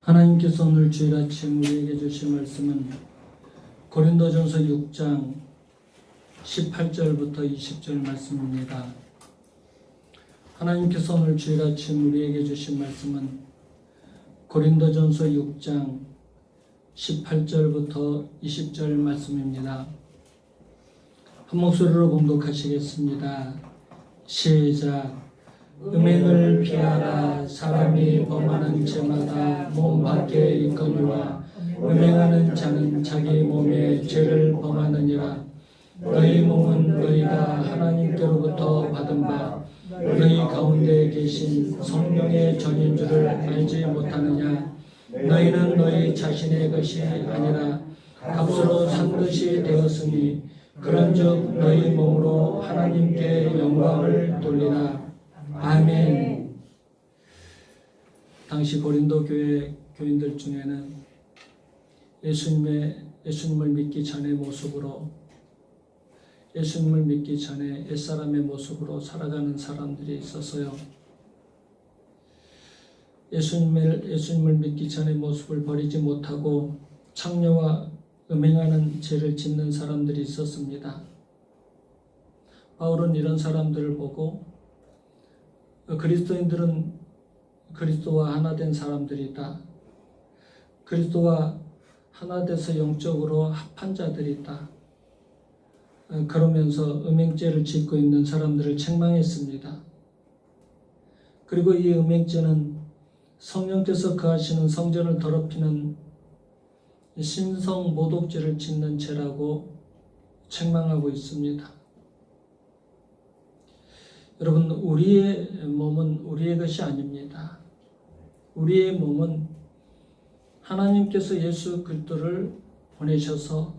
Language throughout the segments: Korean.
하나님께서 오늘 주일 아침 우리에게 주신 말씀은 고린도전서 6장 18절부터 20절 말씀입니다. 하나님께서 오늘 주일 아침 우리에게 주신 말씀은 고린도전서 6장 18절부터 20절 말씀입니다. 한 목소리로 봉독하시겠습니다. 시작. 음행을 피하라. 사람이 범하는 죄마다 몸 밖에 있거니와 음행하는 자는 자기 몸에 죄를 범하느니라. 너희 몸은 너희가 하나님께로부터 받은 바 너희 가운데 계신 성령의 전인 줄을 알지 못하느냐. 너희는 너희 자신의 것이 아니라 값으로 산 것이 되었으니 그런즉 너희 몸으로 하나님께 영광을 돌리라. 아멘. 당시 고린도 교회 교인들 중에는 예수님을 믿기 전의 모습으로, 예수님을 믿기 전에 옛사람의 모습으로 살아가는 사람들이 있었어요. 예수님을 믿기 전의 모습을 버리지 못하고 창녀와 음행하는 죄를 짓는 사람들이 있었습니다. 바울은 이런 사람들을 보고 그리스도인들은 그리스도와 하나 된 사람들이다. 그리스도와 하나 돼서 영적으로 합한 자들이다. 그러면서 음행죄를 짓고 있는 사람들을 책망했습니다. 그리고 이 음행죄는 성령께서 거하시는 성전을 더럽히는 신성 모독죄를 짓는 죄라고 책망하고 있습니다. 여러분, 우리의 몸은 우리의 것이 아닙니다. 우리의 몸은 하나님께서 예수 그리스도를 보내셔서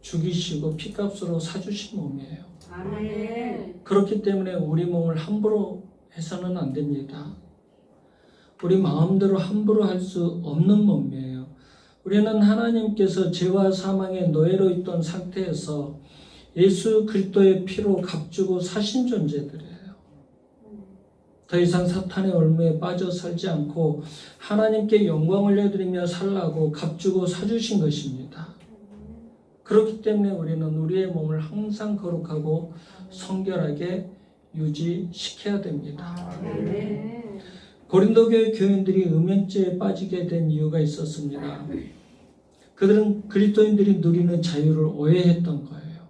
죽이시고 피값으로 사주신 몸이에요. 아멘. 그렇기 때문에 우리 몸을 함부로 해서는 안 됩니다. 우리 마음대로 함부로 할 수 없는 몸이에요. 우리는 하나님께서 죄와 사망의 노예로 있던 상태에서 예수 그리스도의 피로 값주고 사신 존재들이에요. 더 이상 사탄의 올무에 빠져 살지 않고 하나님께 영광 올려드리며 살라고 값주고 사주신 것입니다. 그렇기 때문에 우리는 우리의 몸을 항상 거룩하고 성결하게 유지시켜야 됩니다. 고린도 교회 교인들이 음행죄에 빠지게 된 이유가 있었습니다. 그들은 그리스도인들이 누리는 자유를 오해했던 거예요.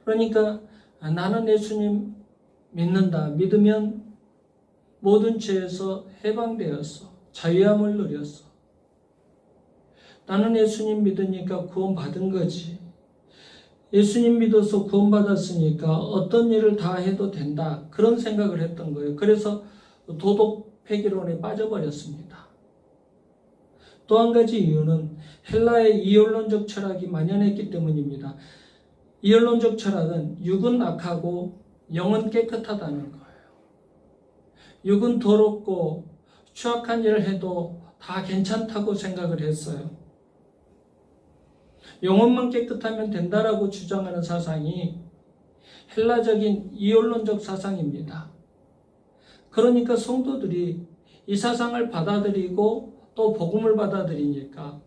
그러니까 나는 예수님 믿는다. 믿으면 모든 죄에서 해방되었어. 자유함을 누렸어. 나는 예수님 믿으니까 구원받은 거지. 예수님 믿어서 구원받았으니까 어떤 일을 다 해도 된다. 그런 생각을 했던 거예요. 그래서 도덕 폐기론에 빠져버렸습니다. 또 한 가지 이유는 헬라의 이원론적 철학이 만연했기 때문입니다. 이원론적 철학은 육은 악하고 영은 깨끗하다는 거예요. 육은 더럽고 추악한 일을 해도 다 괜찮다고 생각을 했어요. 영혼만 깨끗하면 된다라고 주장하는 사상이 헬라적인 이원론적 사상입니다. 그러니까 성도들이 이 사상을 받아들이고 또 복음을 받아들이니까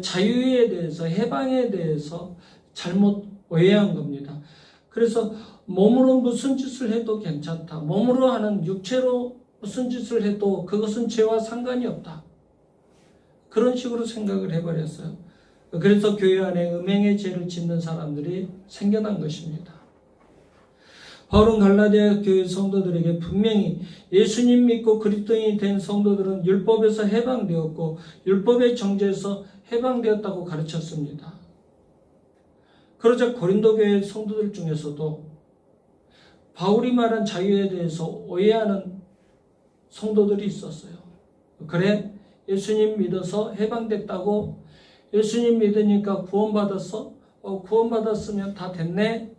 자유에 대해서, 해방에 대해서 잘못 오해한 겁니다. 그래서 몸으로 무슨 짓을 해도 괜찮다. 몸으로 하는 육체로 무슨 짓을 해도 그것은 죄와 상관이 없다. 그런 식으로 생각을 해버렸어요. 그래서 교회 안에 음행의 죄를 짓는 사람들이 생겨난 것입니다. 바울은 갈라디아 교회 성도들에게 분명히 예수님 믿고 그리스도인이 된 성도들은 율법에서 해방되었고 율법의 정죄에서 해방되었다고 가르쳤습니다. 그러자 고린도 교회 성도들 중에서도 바울이 말한 자유에 대해서 오해하는 성도들이 있었어요. 그래? 예수님 믿어서 해방됐다고? 예수님 믿으니까 구원받았어? 구원받았으면 다 됐네?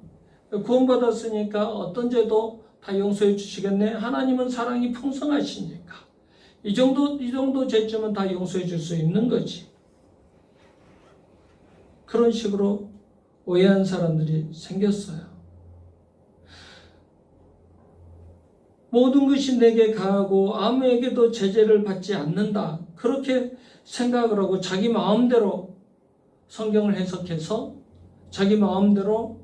구원받았으니까 어떤 죄도 다 용서해 주시겠네? 하나님은 사랑이 풍성하시니까 이 정도 죄쯤은 다 용서해 줄 수 있는 거지. 그런 식으로 오해한 사람들이 생겼어요. 모든 것이 내게 가하고 아무에게도 제재를 받지 않는다. 그렇게 생각을 하고 자기 마음대로 성경을 해석해서 자기 마음대로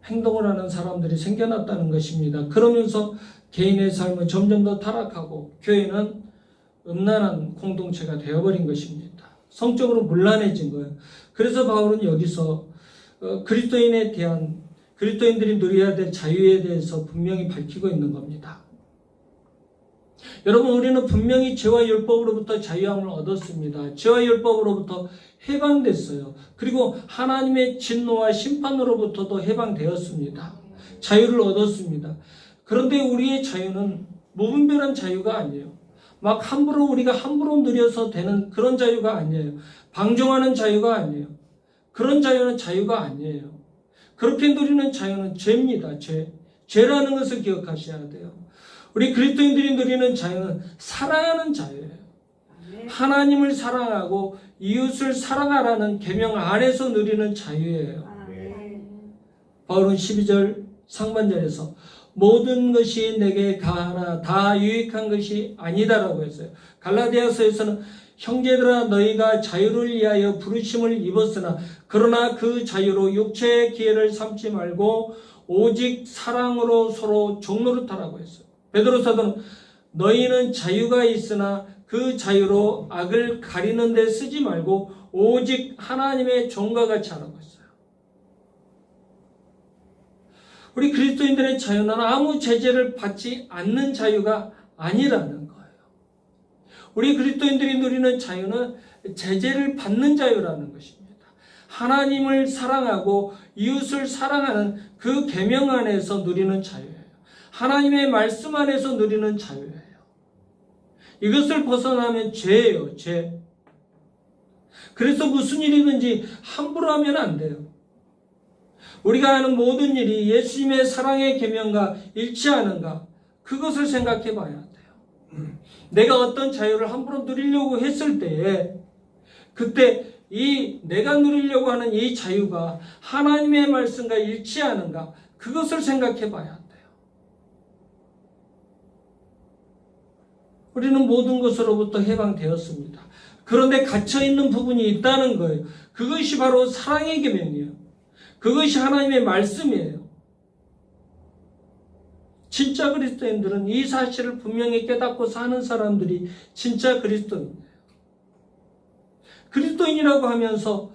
행동을 하는 사람들이 생겨났다는 것입니다. 그러면서 개인의 삶은 점점 더 타락하고 교회는 음란한 공동체가 되어버린 것입니다. 성적으로 문란해진 거예요. 그래서 바울은 여기서 그리스도인들이 누려야 될 자유에 대해서 분명히 밝히고 있는 겁니다. 여러분, 우리는 분명히 죄와 율법으로부터 자유함을 얻었습니다. 죄와 율법으로부터 해방됐어요. 그리고 하나님의 진노와 심판으로부터도 해방되었습니다. 자유를 얻었습니다. 그런데 우리의 자유는 무분별한 자유가 아니에요. 막 우리가 함부로 누려서 되는 그런 자유가 아니에요. 방종하는 자유가 아니에요. 그런 자유는 자유가 아니에요. 그렇게 누리는 자유는 죄입니다. 죄라는 것을 기억하셔야 돼요. 우리 그리스도인들이 누리는 자유는 사랑하는 자유예요. 하나님을 사랑하고 이웃을 사랑하라는 계명 안에서 누리는 자유예요. 바울은 12절 상반절에서 모든 것이 내게 가하나 다 유익한 것이 아니다라고 했어요. 갈라디아서에서는 형제들아 너희가 자유를 위하여 부르심을 입었으나 그러나 그 자유로 육체의 기회를 삼지 말고 오직 사랑으로 서로 종노릇하라고 했어요. 베드로 사도는 너희는 자유가 있으나 그 자유로 악을 가리는 데 쓰지 말고 오직 하나님의 종과 같이 하라고 했어요. 우리 그리스도인들의 자유는 아무 제재를 받지 않는 자유가 아니라는 거예요. 우리 그리스도인들이 누리는 자유는 제재를 받는 자유라는 것입니다. 하나님을 사랑하고 이웃을 사랑하는 그 계명 안에서 누리는 자유예요. 하나님의 말씀 안에서 누리는 자유예요. 이것을 벗어나면 죄예요, 죄. 그래서 무슨 일이든지 함부로 하면 안 돼요. 우리가 하는 모든 일이 예수님의 사랑의 계명과 일치하는가? 그것을 생각해 봐야 돼요. 내가 어떤 자유를 함부로 누리려고 했을 때에 그때 내가 누리려고 하는 이 자유가 하나님의 말씀과 일치하는가? 그것을 생각해 봐야 돼요. 우리는 모든 것으로부터 해방되었습니다. 그런데 갇혀있는 부분이 있다는 거예요. 그것이 바로 사랑의 계명이에요. 그것이 하나님의 말씀이에요. 진짜 그리스도인들은 이 사실을 분명히 깨닫고 사는 사람들이 진짜 그리스도인이에요. 그리스도인이라고 하면서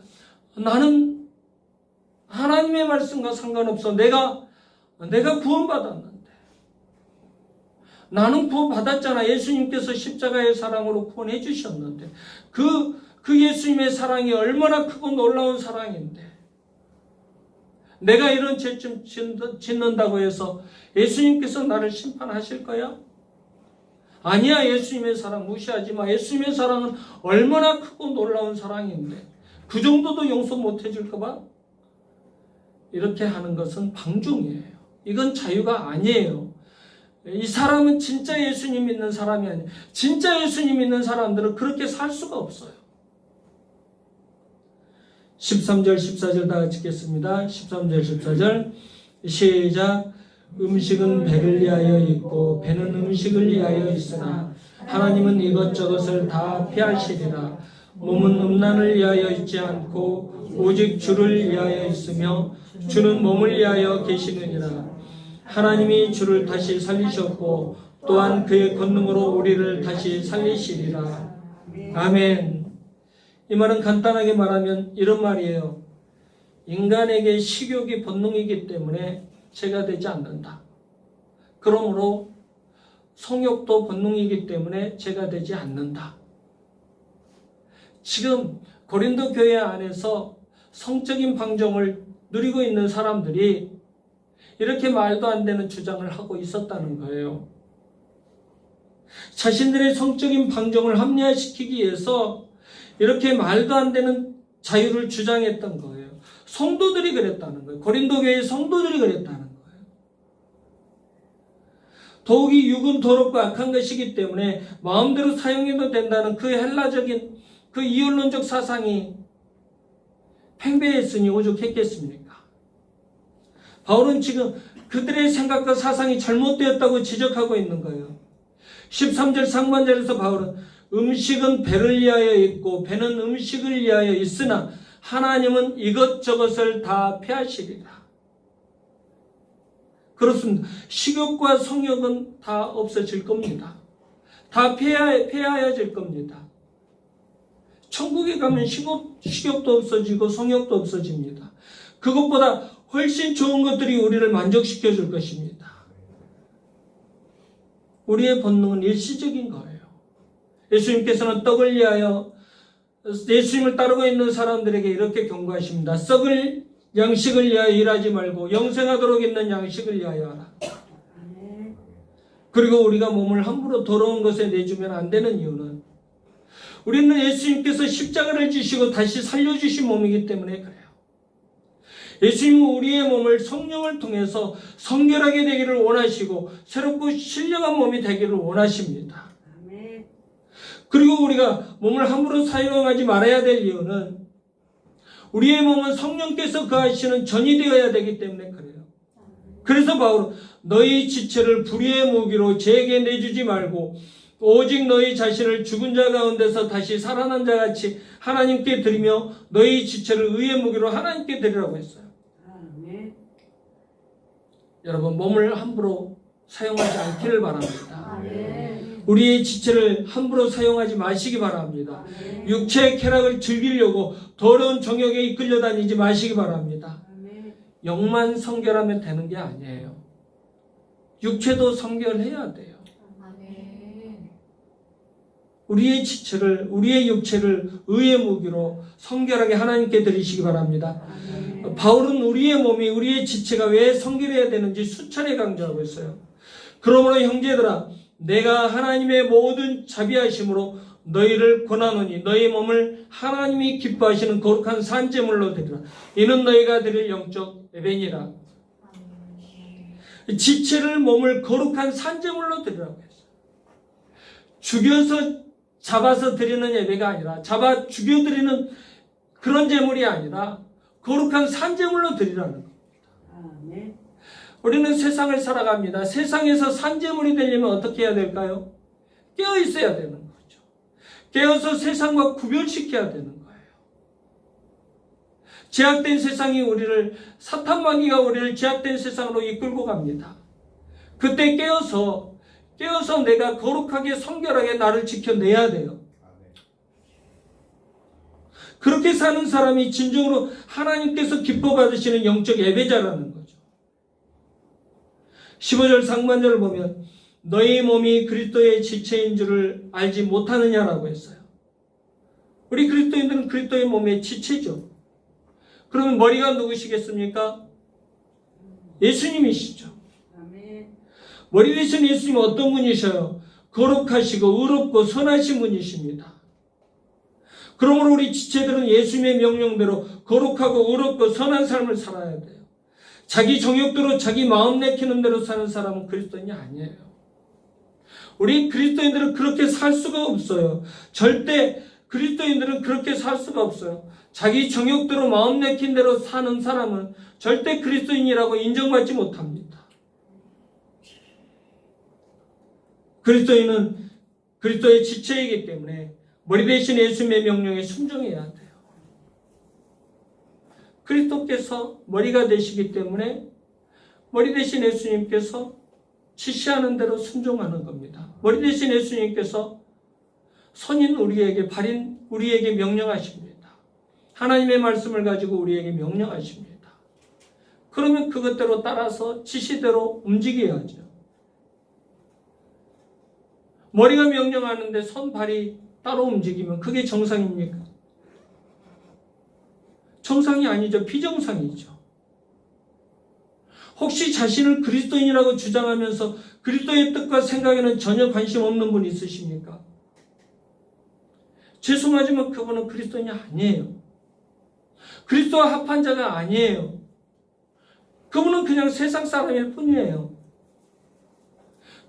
나는 하나님의 말씀과 상관없어. 내가 구원받았는데. 나는 구원받았잖아. 예수님께서 십자가의 사랑으로 구원해 주셨는데. 그 예수님의 사랑이 얼마나 크고 놀라운 사랑인데. 내가 이런 죄좀 짓는다고 해서 예수님께서 나를 심판하실 거야? 아니야. 예수님의 사랑 무시하지 마. 예수님의 사랑은 얼마나 크고 놀라운 사랑인데 그 정도도 용서 못 해줄까 봐? 이렇게 하는 것은 방종이에요. 이건 자유가 아니에요. 이 사람은 진짜 예수님 믿는 사람이 아니에요. 진짜 예수님 믿는 사람들은 그렇게 살 수가 없어요. 13절 14절 다 같이 읽겠습니다. 13절 14절 시작. 음식은 배를 위하여 있고 배는 음식을 위하여 있으나 하나님은 이것저것을 다 피하시리라. 몸은 음란을 위하여 있지 않고 오직 주를 위하여 있으며 주는 몸을 위하여 계시느니라. 하나님이 주를 다시 살리셨고 또한 그의 권능으로 우리를 다시 살리시리라. 아멘. 이 말은 간단하게 말하면 이런 말이에요. 인간에게 식욕이 본능이기 때문에 죄가 되지 않는다. 그러므로 성욕도 본능이기 때문에 죄가 되지 않는다. 지금 고린도 교회 안에서 성적인 방종을 누리고 있는 사람들이 이렇게 말도 안 되는 주장을 하고 있었다는 거예요. 자신들의 성적인 방종을 합리화시키기 위해서 이렇게 말도 안 되는 자유를 주장했던 거예요. 성도들이 그랬다는 거예요. 고린도 교회의 성도들이 그랬다는 거예요. 더욱이 육은 더럽고 악한 것이기 때문에 마음대로 사용해도 된다는 그 헬라적인 그 이원론적 사상이 팽배했으니 오죽했겠습니까? 바울은 지금 그들의 생각과 사상이 잘못되었다고 지적하고 있는 거예요. 13절 상반절에서 바울은 음식은 배를 위하여 있고 배는 음식을 위하여 있으나 하나님은 이것저것을 다 폐하시리라. 그렇습니다. 식욕과 성욕은 다 없어질 겁니다. 다 폐하여질 겁니다. 천국에 가면 식욕도 없어지고 성욕도 없어집니다. 그것보다 훨씬 좋은 것들이 우리를 만족시켜 줄 것입니다. 우리의 본능은 일시적인 거예요. 예수님께서는 떡을 위하여 예수님을 따르고 있는 사람들에게 이렇게 경고하십니다. 썩을 양식을 위하여 일하지 말고 영생하도록 있는 양식을 위하여 하라. 그리고 우리가 몸을 함부로 더러운 것에 내주면 안 되는 이유는 우리는 예수님께서 십자가를 지시고 다시 살려주신 몸이기 때문에 그래요. 예수님은 우리의 몸을 성령을 통해서 성결하게 되기를 원하시고 새롭고 신령한 몸이 되기를 원하십니다. 그리고 우리가 몸을 함부로 사용하지 말아야 될 이유는 우리의 몸은 성령께서 거하시는 전이 되어야 되기 때문에 그래요. 그래서 바울은 너희 지체를 불의의 무기로 죄에게 내주지 말고 오직 너희 자신을 죽은 자 가운데서 다시 살아난 자 같이 하나님께 드리며 너희 지체를 의의 무기로 하나님께 드리라고 했어요. 여러분, 몸을 함부로 사용하지 않기를 바랍니다. 우리의 지체를 함부로 사용하지 마시기 바랍니다. 육체의 쾌락을 즐기려고 더러운 정욕에 이끌려 다니지 마시기 바랍니다. 영만 성결하면 되는 게 아니에요. 육체도 성결해야 돼요. 우리의 지체를, 우리의 육체를 의의 무기로 성결하게 하나님께 드리시기 바랍니다. 바울은 우리의 몸이, 우리의 지체가 왜 성결해야 되는지 수차례 강조하고 있어요. 그러므로 형제들아, 내가 하나님의 모든 자비하심으로 너희를 권하노니 너희 몸을 하나님이 기뻐하시는 거룩한 산제물로 드리라. 이는 너희가 드릴 영적 예배니라. 지체를, 몸을 거룩한 산제물로 드리라고 했어요. 죽여서 잡아서 드리는 예배가 아니라, 잡아 죽여 드리는 그런 제물이 아니라 거룩한 산제물로 드리라는 겁니다. 우리는 세상을 살아갑니다. 세상에서 산제물이 되려면 어떻게 해야 될까요? 깨어 있어야 되는 거죠. 깨어서 세상과 구별시켜야 되는 거예요. 제약된 세상이 우리를, 사탄 마귀가 우리를 제약된 세상으로 이끌고 갑니다. 그때 깨어서 내가 거룩하게 성결하게 나를 지켜내야 돼요. 그렇게 사는 사람이 진정으로 하나님께서 기뻐 받으시는 영적 예배자라는 거죠. 15절 상반절을 보면 너희 몸이 그리스도의 지체인 줄을 알지 못하느냐라고 했어요. 우리 그리스도인들은 그리스도의 몸의 지체죠. 그러면 머리가 누구시겠습니까? 예수님이시죠. 머리 되신 예수님은 어떤 분이셔요? 거룩하시고 의롭고 선하신 분이십니다. 그러므로 우리 지체들은 예수님의 명령대로 거룩하고 의롭고 선한 삶을 살아야 돼요. 자기 정욕대로 자기 마음 내키는 대로 사는 사람은 그리스도인이 아니에요. 우리 그리스도인들은 그렇게 살 수가 없어요. 절대 그리스도인들은 그렇게 살 수가 없어요. 자기 정욕대로 마음 내킨 대로 사는 사람은 절대 그리스도인이라고 인정받지 못합니다. 그리스도인은 그리스도의 지체이기 때문에 머리 대신 예수님의 명령에 순종해야 돼요. 그리스도께서 머리가 되시기 때문에 머리 대신 예수님께서 지시하는 대로 순종하는 겁니다. 머리 대신 예수님께서 선인 우리에게, 발인 우리에게 명령하십니다. 하나님의 말씀을 가지고 우리에게 명령하십니다. 그러면 그것대로 따라서 지시대로 움직여야죠. 머리가 명령하는데 손, 발이 따로 움직이면 그게 정상입니까? 정상이 아니죠. 비정상이죠. 혹시 자신을 그리스도인이라고 주장하면서 그리스도의 뜻과 생각에는 전혀 관심 없는 분 있으십니까? 죄송하지만 그분은 그리스도인이 아니에요. 그리스도와 합한 자가 아니에요. 그분은 그냥 세상 사람일 뿐이에요.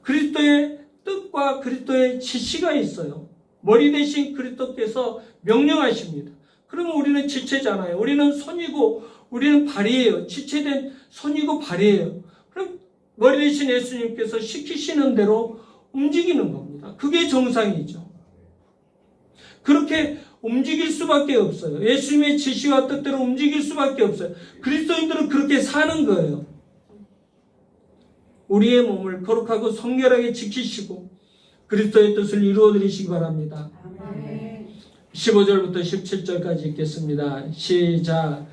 그리스도의 뜻과 그리스도의 지시가 있어요. 머리 대신 그리스도께서 명령하십니다. 그러면 우리는 지체잖아요. 우리는 손이고 우리는 발이에요. 지체된 손이고 발이에요. 그럼 머리 대신 예수님께서 시키시는 대로 움직이는 겁니다. 그게 정상이죠. 그렇게 움직일 수밖에 없어요. 예수님의 지시와 뜻대로 움직일 수밖에 없어요. 그리스도인들은 그렇게 사는 거예요. 우리의 몸을 거룩하고 성결하게 지키시고 그리스도의 뜻을 이루어드리시기 바랍니다. 15절부터 17절까지 읽겠습니다. 시작.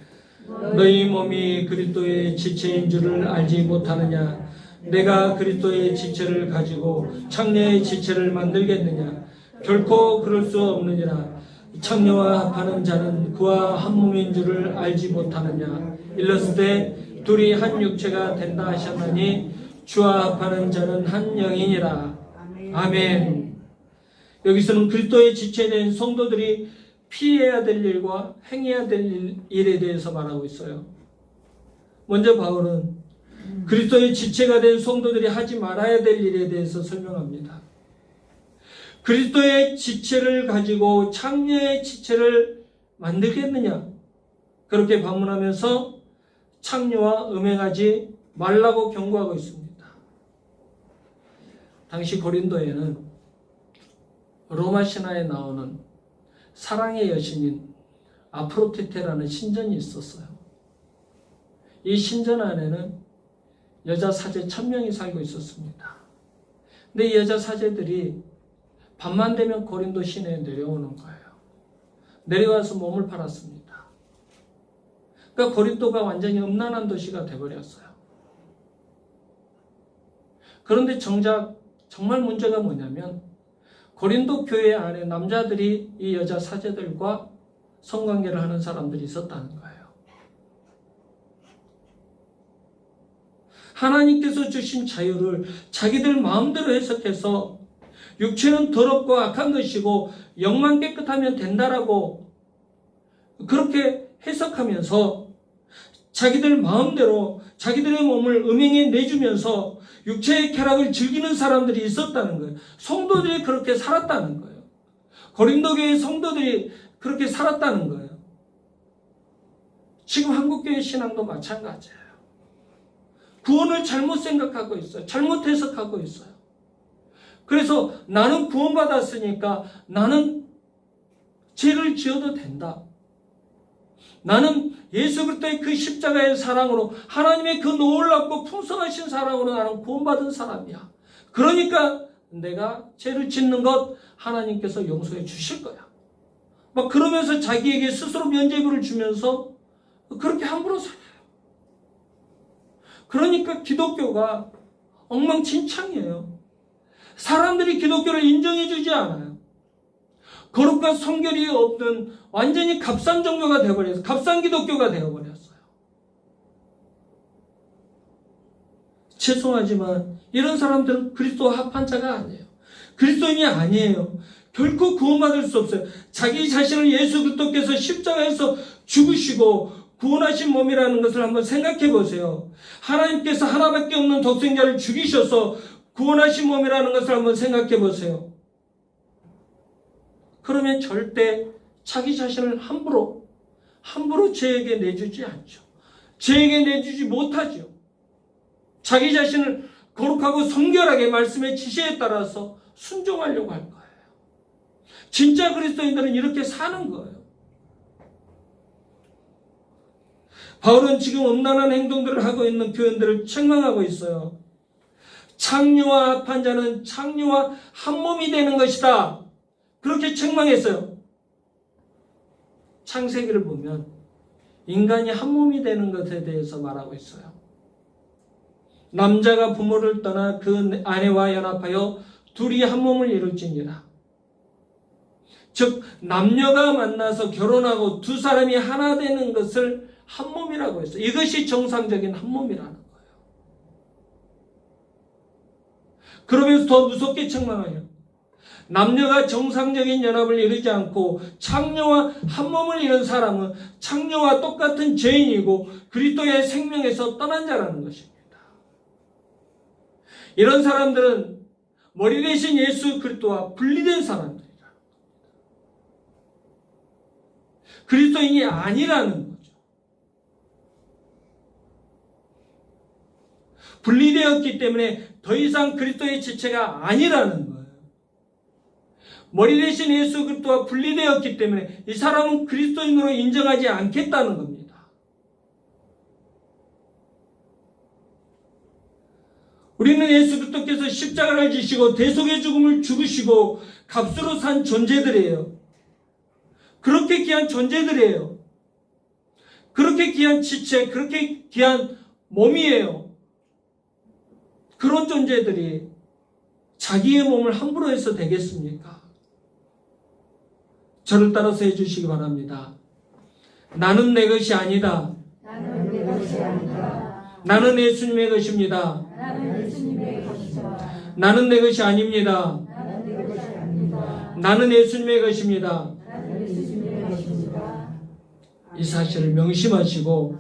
너희 몸이 그리스도의 지체인 줄을 알지 못하느냐? 내가 그리스도의 지체를 가지고 창녀의 지체를 만들겠느냐? 결코 그럴 수 없느니라. 창녀와 합하는 자는 그와 한 몸인 줄을 알지 못하느냐? 일렀을 둘이 한 육체가 된다 하셨나니 주와 합하는 자는 한 영이니라. 아멘. 여기서는 그리스도의 지체된 성도들이 피해야 될 일과 행해야 될 일에 대해서 말하고 있어요. 먼저 바울은 그리스도의 지체가 된 성도들이 하지 말아야 될 일에 대해서 설명합니다. 그리스도의 지체를 가지고 창녀의 지체를 만들겠느냐? 그렇게 반문하면서 창녀와 음행하지 말라고 경고하고 있습니다. 당시 고린도에는 로마 신화에 나오는 사랑의 여신인 아프로디테라는 신전이 있었어요. 이 신전 안에는 여자 사제 1000명이 살고 있었습니다. 근데 이 여자 사제들이 밤만 되면 고린도 시내에 내려오는 거예요. 내려와서 몸을 팔았습니다. 그러니까 고린도가 완전히 음란한 도시가 되어버렸어요. 그런데 정작 정말 문제가 뭐냐면 고린도 교회 안에 남자들이 이 여자 사제들과 성관계를 하는 사람들이 있었다는 거예요. 하나님께서 주신 자유를 자기들 마음대로 해석해서 육체는 더럽고 악한 것이고 영만 깨끗하면 된다라고 그렇게 해석하면서 자기들 마음대로 자기들의 몸을 음행에 내주면서 육체의 쾌락을 즐기는 사람들이 있었다는 거예요. 성도들이 그렇게 살았다는 거예요. 고린도 교회 성도들이 그렇게 살았다는 거예요. 지금 한국교회 신앙도 마찬가지예요. 구원을 잘못 생각하고 있어요. 잘못 해석하고 있어요. 그래서 나는 구원받았으니까 나는 죄를 지어도 된다. 나는 예수 그리스도의 그 십자가의 사랑으로 하나님의 그 놀랍고 풍성하신 사랑으로 나는 구원받은 사람이야. 그러니까 내가 죄를 짓는 것 하나님께서 용서해 주실 거야. 막 그러면서 자기에게 스스로 면죄부를 주면서 그렇게 함부로 살아요. 그러니까 기독교가 엉망진창이에요. 사람들이 기독교를 인정해 주지 않아요. 거룩과 성결이 없는 완전히 값싼 종교가 되어버렸어요. 값싼 기독교가 되어버렸어요. 죄송하지만 이런 사람들은 그리스도와 합한 자가 아니에요. 그리스도인이 아니에요. 결코 구원받을 수 없어요. 자기 자신을 예수 그리스도께서 십자가에서 죽으시고 구원하신 몸이라는 것을 한번 생각해 보세요. 하나님께서 하나밖에 없는 독생자를 죽이셔서 구원하신 몸이라는 것을 한번 생각해 보세요. 그러면 절대 자기 자신을 함부로 죄에게 내주지 않죠. 죄에게 내주지 못하죠. 자기 자신을 거룩하고 성결하게 말씀의 지시에 따라서 순종하려고 할 거예요. 진짜 그리스도인들은 이렇게 사는 거예요. 바울은 지금 음란한 행동들을 하고 있는 교인들을 책망하고 있어요. 창녀와 합한 자는 창녀와 한 몸이 되는 것이다. 그렇게 책망했어요. 창세기를 보면 인간이 한 몸이 되는 것에 대해서 말하고 있어요. 남자가 부모를 떠나 그 아내와 연합하여 둘이 한 몸을 이룰지니라. 즉 남녀가 만나서 결혼하고 두 사람이 하나 되는 것을 한 몸이라고 했어요. 이것이 정상적인 한 몸이라는 거예요. 그러면서 더 무섭게 책망해요. 남녀가 정상적인 연합을 이루지 않고 창녀와 한 몸을 이룬 사람은 창녀와 똑같은 죄인이고 그리스도의 생명에서 떠난 자라는 것입니다. 이런 사람들은 머리 대신 예수 그리스도와 분리된 사람들이라. 그리스도인이 아니라는 거죠. 분리되었기 때문에 더 이상 그리스도의 지체가 아니라는 거예요. 머리 대신 예수 그리스도와 분리되었기 때문에 이 사람은 그리스도인으로 인정하지 않겠다는 겁니다. 우리는 예수 그리스도께서 십자가를 지시고 대속의 죽음을 죽으시고 값으로 산 존재들이에요. 그렇게 귀한 존재들이에요. 그렇게 귀한 지체, 그렇게 귀한 몸이에요. 그런 존재들이 자기의 몸을 함부로 해서 되겠습니까? 저를 따라서 해주시기 바랍니다. 나는 내 것이 아니다. 나는 내 것이 아니다. 나는 예수님의 것입니다. 나는 예수님의 것이다. 나는 내 것이 아닙니다. 나는 내 것이 아니다. 나는 예수님의 것입니다. 나는 예수님의 것입니다. 이 사실을 명심하시고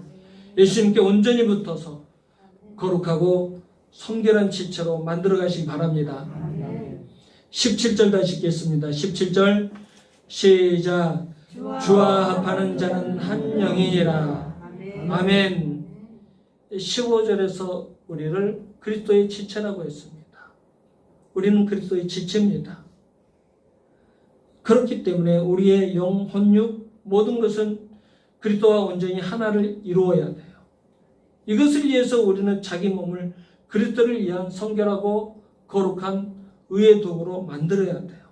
예수님께 온전히 붙어서 거룩하고 성결한 지체로 만들어 가시기 바랍니다. 17절 다시 읽겠습니다. 17절 시작. 주와 합하는 자는 한 영이니라. 아멘. 15절에서 우리를 그리스도의 지체라고 했습니다. 우리는 그리스도의 지체입니다. 그렇기 때문에 우리의 영, 혼육 모든 것은 그리스도와 온전히 하나를 이루어야 돼요. 이것을 위해서 우리는 자기 몸을 그리스도를 위한 성결하고 거룩한 의의 도구로 만들어야 돼요.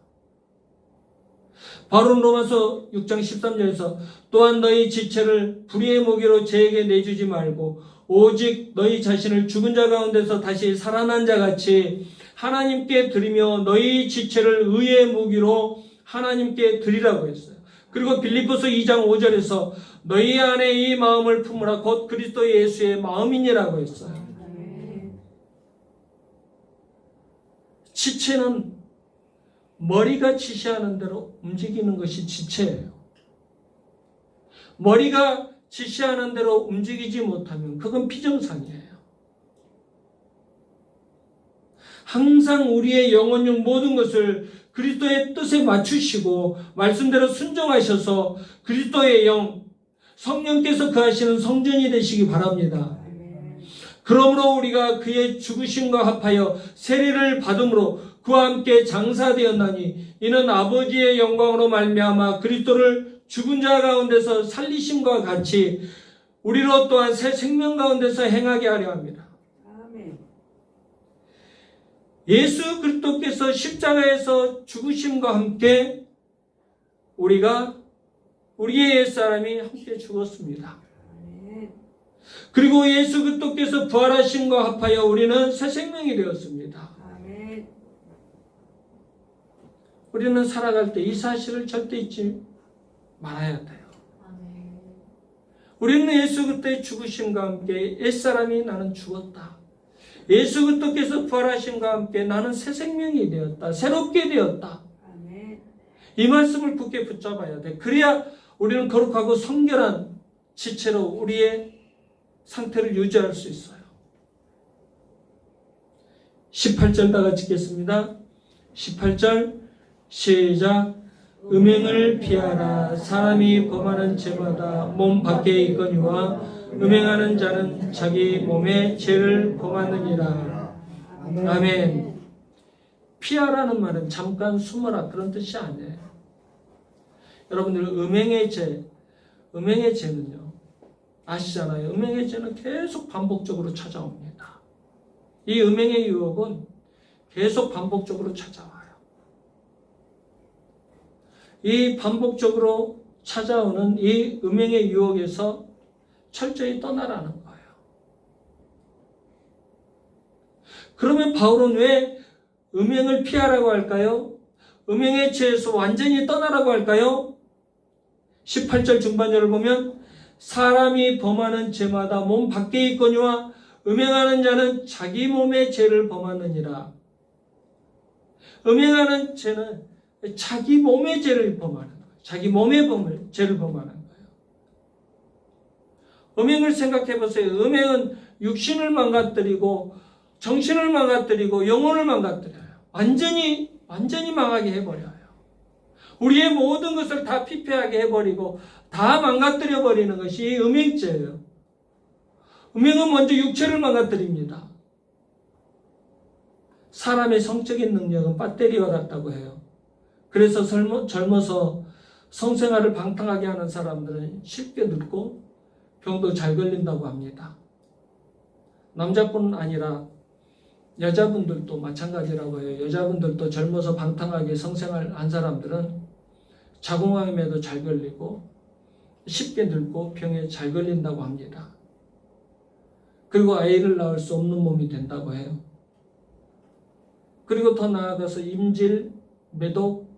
바로 로마서 6장 13절에서 또한 너희 지체를 불의의 무기로 죄에게 내주지 말고 오직 너희 자신을 죽은 자 가운데서 다시 살아난 자 같이 하나님께 드리며 너희 지체를 의의 무기로 하나님께 드리라고 했어요. 그리고 빌립보서 2장 5절에서 너희 안에 이 마음을 품으라 곧 그리스도 예수의 마음이니라고 했어요. 지체는 머리가 지시하는 대로 움직이는 것이 지체예요. 머리가 지시하는 대로 움직이지 못하면 그건 비정상이에요. 항상 우리의 영혼용 모든 것을 그리스도의 뜻에 맞추시고 말씀대로 순종하셔서 그리스도의 영, 성령께서 거하시는 성전이 되시기 바랍니다. 그러므로 우리가 그의 죽으심과 합하여 세례를 받음으로 그와 함께 장사되었나니 이는 아버지의 영광으로 말미암아 그리스도를 죽은 자 가운데서 살리심과 같이 우리로 또한 새 생명 가운데서 행하게 하려 합니다. 예수 그리스도께서 십자가에서 죽으심과 함께 우리가 우리의 옛사람이 함께 죽었습니다. 그리고 예수 그리스도께서 부활하심과 합하여 우리는 새 생명이 되었습니다. 우리는 살아갈 때 이 사실을 절대 잊지 말아야 돼요. 우리는 예수 그리스도의 죽으심과 함께 옛사람이 나는 죽었다. 예수 그리스도께서 부활하심과 함께 나는 새 생명이 되었다. 새롭게 되었다. 이 말씀을 굳게 붙잡아야 돼. 그래야 우리는 거룩하고 성결한 지체로 우리의 상태를 유지할 수 있어요. 18절 다 같이 읽겠습니다. 18절 시작. 음행을 피하라. 사람이 범하는 죄마다 몸 밖에 있거니와 음행하는 자는 자기 몸에 죄를 범하느니라. 아멘. 피하라는 말은 잠깐 숨어라 그런 뜻이 아니에요. 여러분들 음행의 죄는요 아시잖아요. 음행의 죄는 계속 반복적으로 찾아옵니다. 이 음행의 유혹은 계속 반복적으로 찾아와요. 이 반복적으로 찾아오는 이 음행의 유혹에서 철저히 떠나라는 거예요. 그러면 바울은 왜 음행을 피하라고 할까요? 음행의 죄에서 완전히 떠나라고 할까요? 18절 중반절을 보면 사람이 범하는 죄마다 몸 밖에 있거니와 음행하는 자는 자기 몸의 죄를 범하느니라. 음행하는 죄는 자기 몸의 죄를 범하는 거예요. 자기 몸의 죄를 범하는 거예요. 음행을 생각해 보세요. 음행은 육신을 망가뜨리고 정신을 망가뜨리고 영혼을 망가뜨려요. 완전히 망하게 해버려요. 우리의 모든 것을 다 피폐하게 해버리고 다 망가뜨려 버리는 것이 음행죄예요. 음행은 먼저 육체를 망가뜨립니다. 사람의 성적인 능력은 배터리와 같다고 해요. 그래서 젊어서 성생활을 방탕하게 하는 사람들은 쉽게 늙고 병도 잘 걸린다고 합니다. 남자뿐 아니라 여자분들도 마찬가지라고 해요. 여자분들도 젊어서 방탕하게 성생활 한 사람들은 자궁암에도 잘 걸리고 쉽게 늙고 병에 잘 걸린다고 합니다. 그리고 아이를 낳을 수 없는 몸이 된다고 해요. 그리고 더 나아가서 임질, 매독,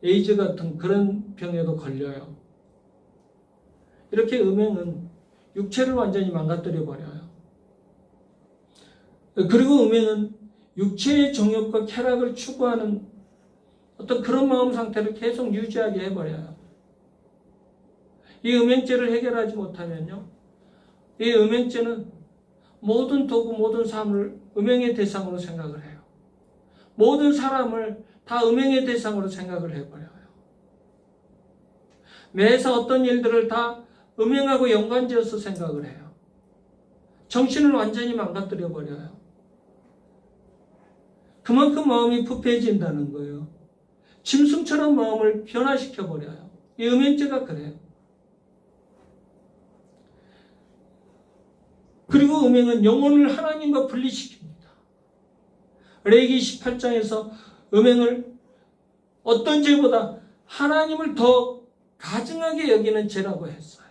에이즈 같은 그런 병에도 걸려요. 이렇게 음행은 육체를 완전히 망가뜨려 버려요. 그리고 음행은 육체의 정욕과 쾌락을 추구하는 어떤 그런 마음 상태를 계속 유지하게 해버려요. 이 음행죄를 해결하지 못하면요, 이 음행죄는 모든 도구, 모든 사람을 음행의 대상으로 생각을 해요. 모든 사람을 다 음행의 대상으로 생각을 해버려요. 매사 어떤 일들을 다 음행하고 연관지어서 생각을 해요. 정신을 완전히 망가뜨려 버려요. 그만큼 마음이 부패해진다는 거예요. 짐승처럼 마음을 변화시켜 버려요. 이 음행죄가 그래요. 그리고 음행은 영혼을 하나님과 분리시킵니다. 레위기 18장에서 음행을 어떤 죄보다 하나님을 더 가증하게 여기는 죄라고 했어요.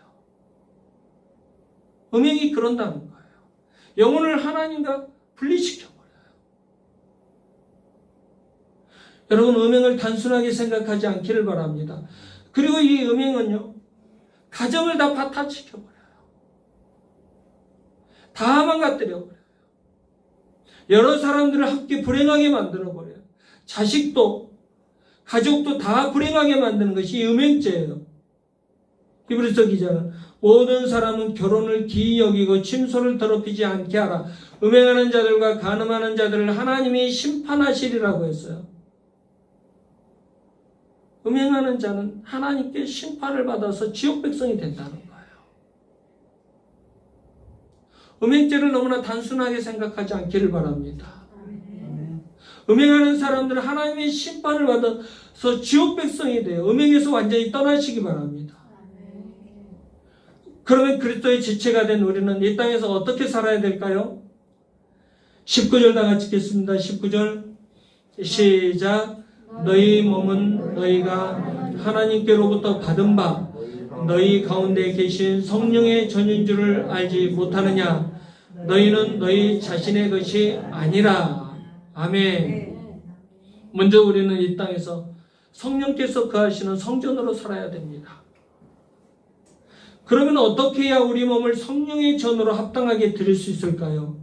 음행이 그런다는 거예요. 영혼을 하나님과 분리시켜버려요. 여러분, 음행을 단순하게 생각하지 않기를 바랍니다. 그리고 이 음행은요, 가정을 다 파탄시켜버려요. 다 망가뜨려버려요. 여러 사람들을 함께 불행하게 만들어버려요. 자식도, 가족도 다 불행하게 만드는 것이 음행죄예요. 히브리서 기자는 모든 사람은 결혼을 기이 여기고 침소를 더럽히지 않게 하라. 음행하는 자들과 간음하는 자들을 하나님이 심판하시리라고 했어요. 음행하는 자는 하나님께 심판을 받아서 지옥 백성이 된다는 거예요. 음행죄를 너무나 단순하게 생각하지 않기를 바랍니다. 음행하는 사람들은 하나님의 심판을 받아서 지옥 백성이 돼요. 음행에서 완전히 떠나시기 바랍니다. 그러면 그리스도의 지체가 된 우리는 이 땅에서 어떻게 살아야 될까요? 19절 다 같이 읽겠습니다. 19절 시작. 너희 몸은 너희가 하나님께로부터 받은 바 너희 가운데 계신 성령의 전인 줄을 알지 못하느냐? 너희는 너희 자신의 것이 아니라. 아멘. 먼저 우리는 이 땅에서 성령께서 거하시는 성전으로 살아야 됩니다. 그러면 어떻게 해야 우리 몸을 성령의 전으로 합당하게 드릴 수 있을까요?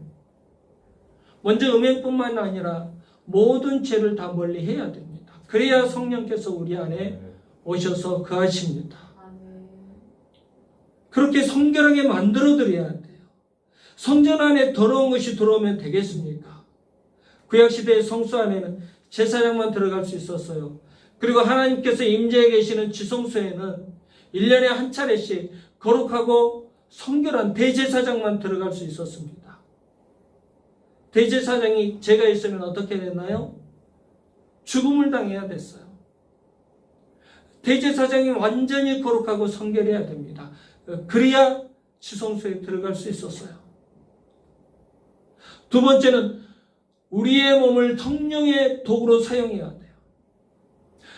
먼저 음행뿐만 아니라 모든 죄를 다 멀리 해야 됩니다. 그래야 성령께서 우리 안에 오셔서 거하십니다. 그렇게 성결하게 만들어드려야 돼요. 성전 안에 더러운 것이 들어오면 되겠습니까? 구약시대의 성수 안에는 제사장만 들어갈 수 있었어요. 그리고 하나님께서 임재해 계시는 지성소에는 1년에 한 차례씩 거룩하고 성결한 대제사장만 들어갈 수 있었습니다. 대제사장이 죄가 있으면 어떻게 됐나요? 죽음을 당해야 됐어요. 대제사장이 완전히 거룩하고 성결해야 됩니다. 그래야 지성소에 들어갈 수 있었어요. 두 번째는 우리의 몸을 성령의 도구로 사용해야 돼요.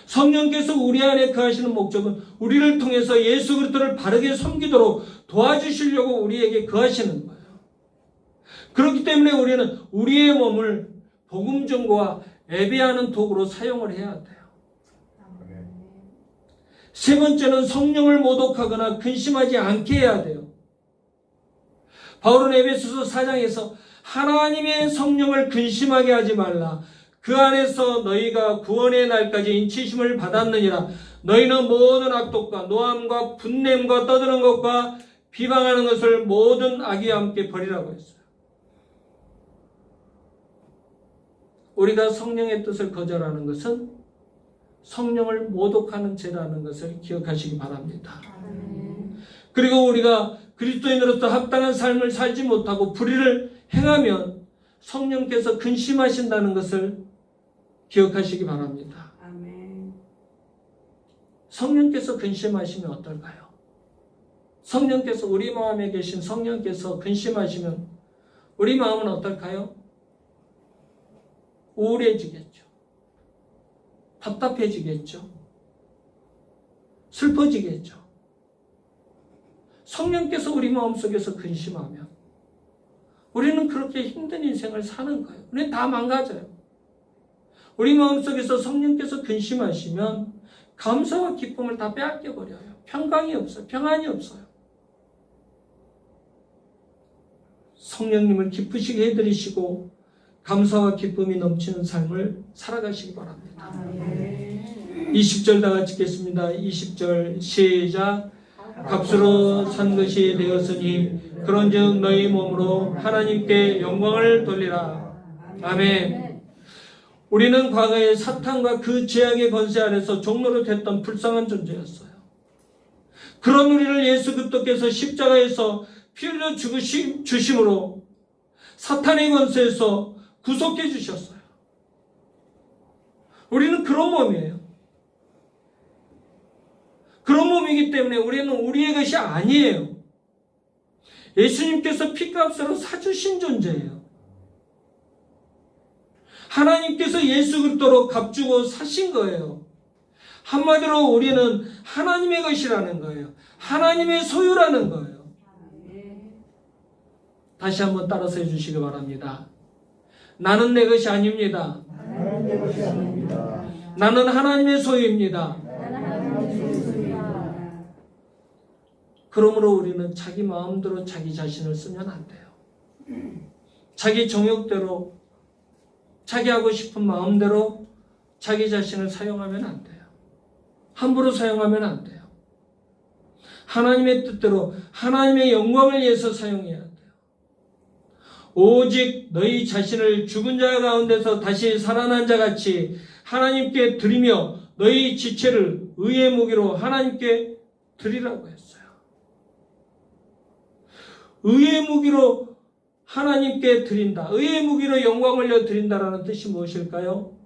성령께서 우리 안에 거하시는 목적은 우리를 통해서 예수 그리스도를 바르게 섬기도록 도와주시려고 우리에게 거하시는 거예요. 그렇기 때문에 우리는 우리의 몸을 복음 전거와 예배하는 도구로 사용을 해야 돼요. 세 번째는 성령을 모독하거나 근심하지 않게 해야 돼요. 바울은 에베소서 4장에서 하나님의 성령을 근심하게 하지 말라. 그 안에서 너희가 구원의 날까지 인치심을 받았느니라. 너희는 모든 악독과 노함과 분냄과 떠드는 것과 비방하는 것을 모든 악의와 함께 버리라고 했어요. 우리가 성령의 뜻을 거절하는 것은 성령을 모독하는 죄라는 것을 기억하시기 바랍니다. 그리고 우리가 그리스도인으로서 합당한 삶을 살지 못하고 불의를 행하면 성령께서 근심하신다는 것을 기억하시기 바랍니다. 아멘. 성령께서 근심하시면 어떨까요? 성령께서 우리 마음에 계신 성령께서 근심하시면 우리 마음은 어떨까요? 우울해지겠죠. 답답해지겠죠. 슬퍼지겠죠. 성령께서 우리 마음속에서 근심하면 우리는 그렇게 힘든 인생을 사는 거예요. 우리는 다 망가져요. 우리 마음속에서 성령께서 근심하시면 감사와 기쁨을 다 빼앗겨 버려요. 평강이 없어요. 평안이 없어요. 성령님을 기쁘시게 해드리시고 감사와 기쁨이 넘치는 삶을 살아가시기 바랍니다. 아멘. 20절 다 같이 읽겠습니다. 20절 시작. 값으로 산 것이 되었으니 그런즉 너희 몸으로 하나님께 영광을 돌리라. 아멘. 우리는 과거에 사탄과 그 죄악의 권세 아래서 종로로 됐던 불쌍한 존재였어요. 그런 우리를 예수 그리스도께서 십자가에서 피 흘려 주심으로 사탄의 권세에서 구속해 주셨어요. 우리는 그런 몸이에요. 그런 몸이기 때문에 우리는 우리의 것이 아니에요. 예수님께서 피값으로 사주신 존재예요. 하나님께서 예수 그리스도로 값주고 사신 거예요. 한마디로 우리는 하나님의 것이라는 거예요. 하나님의 소유라는 거예요. 다시 한번 따라서 해주시기 바랍니다. 나는 내 것이 아닙니다. 나는 내 것이 아닙니다. 나는 하나님의 소유입니다. 나는 하나님의 소유입니다. 그러므로 우리는 자기 마음대로 자기 자신을 쓰면 안 돼요. 자기 정욕대로 자기 하고 싶은 마음대로 자기 자신을 사용하면 안 돼요. 함부로 사용하면 안 돼요. 하나님의 뜻대로 하나님의 영광을 위해서 사용해야 돼요. 오직 너희 자신을 죽은 자 가운데서 다시 살아난 자 같이 하나님께 드리며 너희 지체를 의의 무기로 하나님께 드리라고 했어요. 의의 무기로 하나님께 드린다. 의의 무기로 영광 올려 드린다라는 뜻이 무엇일까요?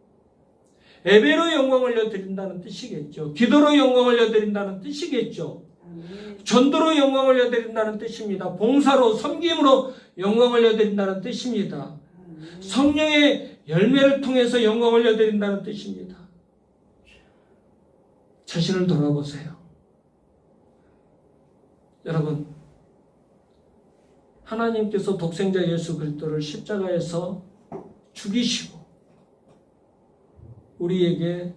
예배로 영광 올려 드린다는 뜻이겠죠. 기도로 영광 올려 드린다는 뜻이겠죠. 전도로 영광 올려 드린다는 뜻입니다. 봉사로 섬김으로 영광 올려 드린다는 뜻입니다. 성령의 열매를 통해서 영광 올려 드린다는 뜻입니다. 자신을 돌아보세요. 여러분, 하나님께서 독생자 예수 그리스도를 십자가에서 죽이시고 우리에게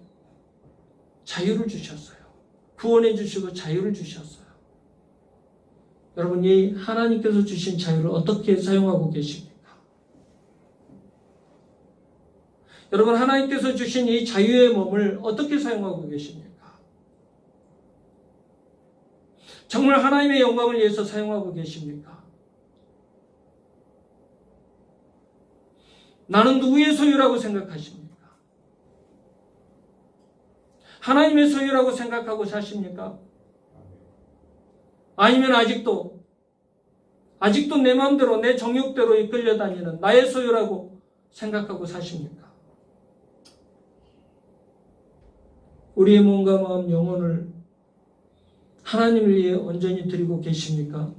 자유를 주셨어요. 구원해 주시고 자유를 주셨어요. 여러분, 이 하나님께서 주신 자유를 어떻게 사용하고 계십니까? 여러분, 하나님께서 주신 이 자유의 몸을 어떻게 사용하고 계십니까? 정말 하나님의 영광을 위해서 사용하고 계십니까? 나는 누구의 소유라고 생각하십니까? 하나님의 소유라고 생각하고 사십니까? 아니면 아직도 내 마음대로 내 정욕대로 이끌려 다니는 나의 소유라고 생각하고 사십니까? 우리의 몸과 마음, 영혼을 하나님을 위해 온전히 드리고 계십니까?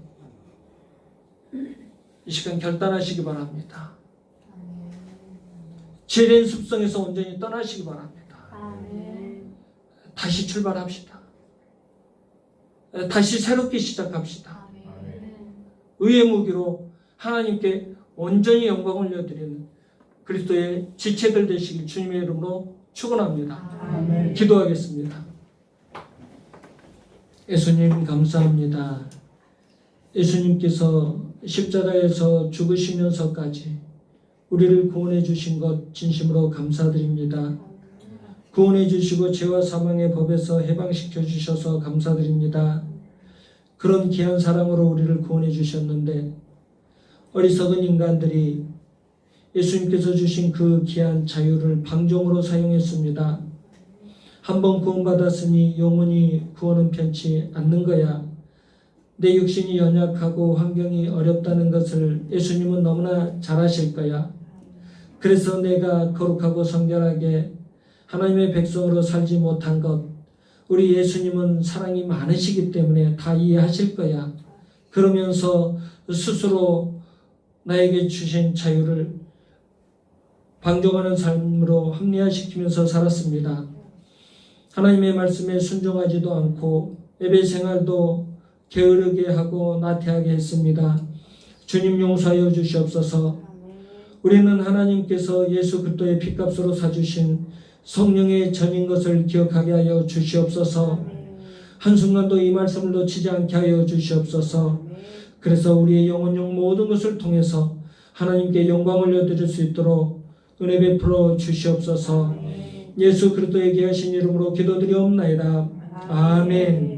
이 시간 결단하시기 바랍니다. 죄된 습성에서 온전히 떠나시기 바랍니다. 다시 출발합시다. 다시 새롭게 시작합시다. 의의 무기로 하나님께 온전히 영광을 올려드리는 그리스도의 지체들 되시길 주님의 이름으로 축원합니다. 기도하겠습니다. 예수님 감사합니다. 예수님께서 십자가에서 죽으시면서까지 우리를 구원해 주신 것 진심으로 감사드립니다. 구원해 주시고 죄와 사망의 법에서 해방시켜 주셔서 감사드립니다. 그런 귀한 사랑으로 우리를 구원해 주셨는데 어리석은 인간들이 예수님께서 주신 그 귀한 자유를 방종으로 사용했습니다. 한번 구원받았으니 영원히 구원은 편치 않는 거야. 내 육신이 연약하고 환경이 어렵다는 것을 예수님은 너무나 잘 아실 거야. 그래서 내가 거룩하고 성결하게 하나님의 백성으로 살지 못한 것, 우리 예수님은 사랑이 많으시기 때문에 다 이해하실 거야. 그러면서 스스로 나에게 주신 자유를 방종하는 삶으로 합리화시키면서 살았습니다. 하나님의 말씀에 순종하지도 않고 예배 생활도 게으르게 하고 나태하게 했습니다. 주님 용서하여 주시옵소서. 우리는 하나님께서 예수 그리스도의 피값으로 사주신 성령의 전인 것을 기억하게 하여 주시옵소서. 한순간도 이 말씀을 놓치지 않게 하여 주시옵소서. 그래서 우리의 영혼용 모든 것을 통해서 하나님께 영광 올려드릴 수 있도록 은혜 베풀어 주시옵소서. 예수 그리스도에게 하신 이름으로 기도드리옵나이다. 아멘.